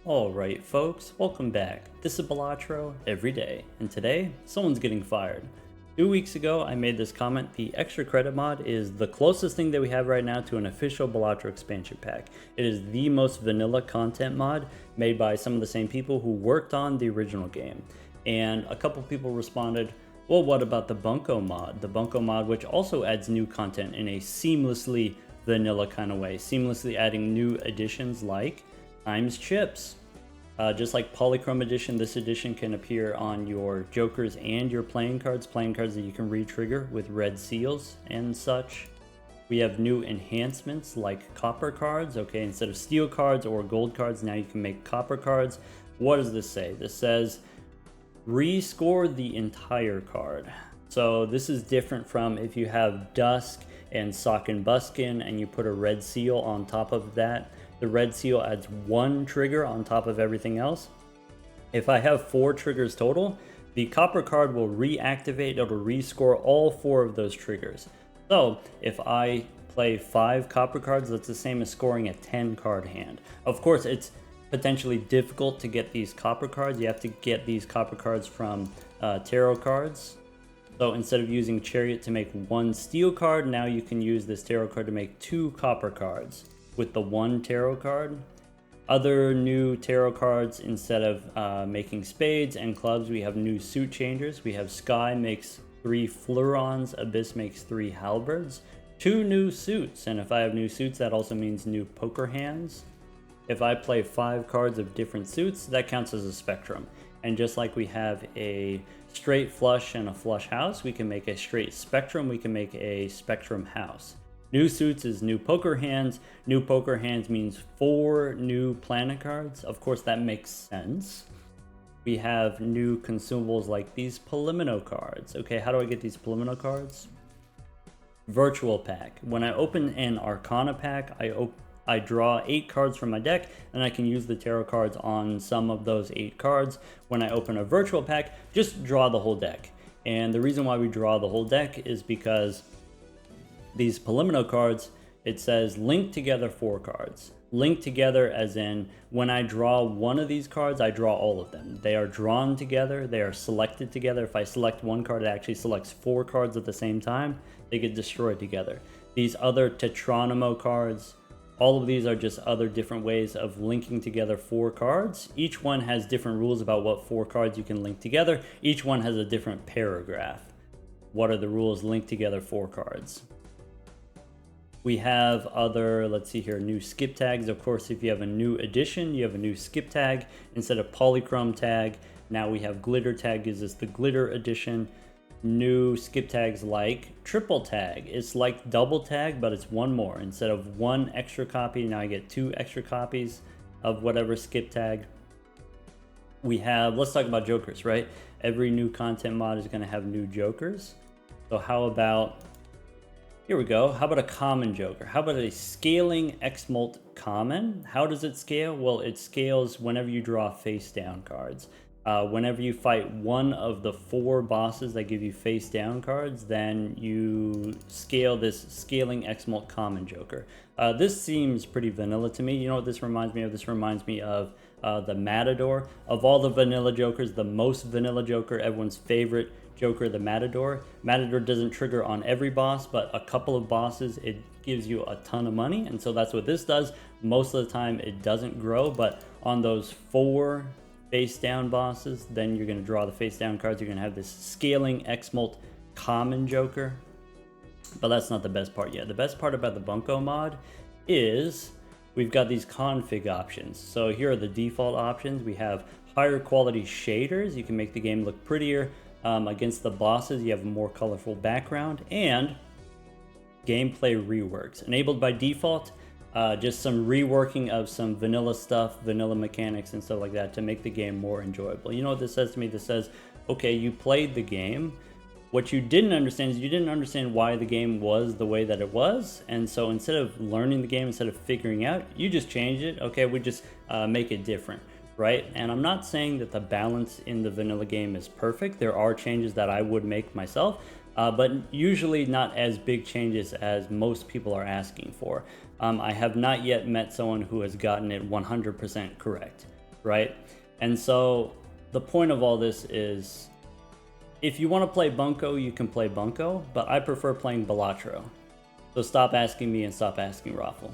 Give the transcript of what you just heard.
Alright folks, welcome back. This is Balatro every day, and today, someone's getting fired. 2 weeks ago, I made this comment: the extra credit mod is the closest thing that we have right now to an official Balatro expansion pack. It is the most vanilla content mod made by some of the same people who worked on the original game. And a couple people responded, well, what about the Bunco mod? The Bunco mod, which also adds new content in a seamlessly vanilla kind of way, seamlessly adding new additions like times chips. Just like Polychrome edition, this edition can appear on your jokers and your playing cards that you can re-trigger with red seals and such. We have new enhancements like copper cards. Okay, instead of steel cards or gold cards, now you can make copper cards. What does this say? This says rescore the entire card. So this is different from if you have Dusk and Sock and Buskin and you put a red seal on top of that. The red seal adds one trigger on top of everything else. If I have 4 triggers total, the copper card will reactivate. It'll rescore all 4 of those triggers. So if I play 5 copper cards, that's the same as scoring a 10 card hand. Of course, it's potentially difficult to get these copper cards. You have to get these copper cards from tarot cards. So instead of using Chariot to make 1 steel card, now you can use this tarot card to make 2 copper cards with the 1 tarot card. Other new tarot cards, instead of making spades and clubs, we have new suit changers. We have Sky makes 3 Fleurons, Abyss makes 3 Halberds, 2 new suits, and if I have new suits, that also means new poker hands. If I play 5 cards of different suits, that counts as a spectrum. And just like we have a straight flush and a flush house, we can make a straight spectrum, we can make a spectrum house. New suits is new poker hands. New poker hands means 4 new planet cards. Of course, that makes sense. We have new consumables like these Polymino cards. Okay, how do I get these Polymino cards? Virtual pack. When I open an Arcana pack, I draw 8 cards from my deck, and I can use the tarot cards on some of those 8 cards. When I open a virtual pack, just draw the whole deck. And the reason why we draw the whole deck is because these Polymino cards, it says link together 4 cards. Link together as in when I draw one of these cards, I draw all of them. They are drawn together, they are selected together. If I select one card, it actually selects 4 cards at the same time. They get destroyed together. These other Tetronimo cards, all of these are just other different ways of linking together 4 cards. Each one has different rules about what 4 cards you can link together. Each one has a different paragraph. What are the rules? Link together 4 cards. We have other, let's see here, new skip tags. Of course, if you have a new edition, you have a new skip tag. Instead of polychrome tag, now we have glitter tag, gives us the glitter edition. New skip tags like triple tag. It's like double tag, but it's 1 more. Instead of 1 extra copy, now I get 2 extra copies of whatever skip tag. We have, let's talk about jokers, right? Every new content mod is gonna have new jokers. So how about, here we go. How about a common joker? How about a scaling Exmult common? How does it scale? Well, it scales whenever you draw face down cards. Whenever you fight one of the 4 bosses that give you face down cards, then you scale this scaling Exmult common joker. This seems pretty vanilla to me. You know what this reminds me of? This reminds me of the Matador. Of all the vanilla jokers, the most vanilla joker, everyone's favorite joker, the Matador. Matador doesn't trigger on every boss, but a couple of bosses, it gives you a ton of money, and so that's what this does. Most of the time, it doesn't grow, but on those 4 face down bosses, then you're going to draw the face down cards. You're going to have this scaling Exmult common joker. But that's not the best part yet. The best part about the Bunco mod is we've got these config options. So here are the default options. We have higher quality shaders. You can make the game look prettier. Against the bosses, you have a more colorful background, and gameplay reworks. Enabled by default, just some reworking of some vanilla stuff, vanilla mechanics and stuff like that to make the game more enjoyable. You know what this says to me? This says, okay, you played the game. What you didn't understand is you didn't understand why the game was the way that it was. And so instead of learning the game, instead of figuring out, you just changed it. Okay, we just make it different. Right? And I'm not saying that the balance in the vanilla game is perfect. There are changes that I would make myself, but usually not as big changes as most people are asking for. I have not yet met someone who has gotten it 100% correct. right? And so the point of all this is, if you want to play Bunco, you can play Bunco, but I prefer playing Balatro. So stop asking me and stop asking Raffle.